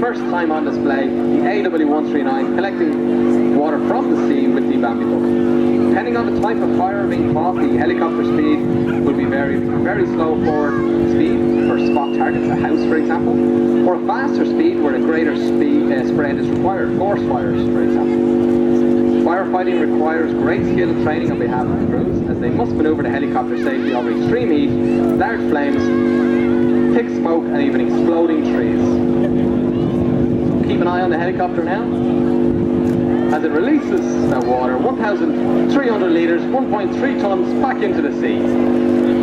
first time on display, the AW275 collecting water from the sea with the Bambi-Bucket. Depending on the type of fire being caught, the helicopter speed will be very slow forward speed for spot targets, a house for example, or a faster speed where a greater spread is required, force fires for example. Firefighting requires great skill and training on behalf of the crews, as they must maneuver the helicopter safely over extreme heat, large flames, thick smoke and even exploding trees. Keep an eye on the helicopter now as it releases that water, 1,300 litres, 1.3 tonnes back into the sea.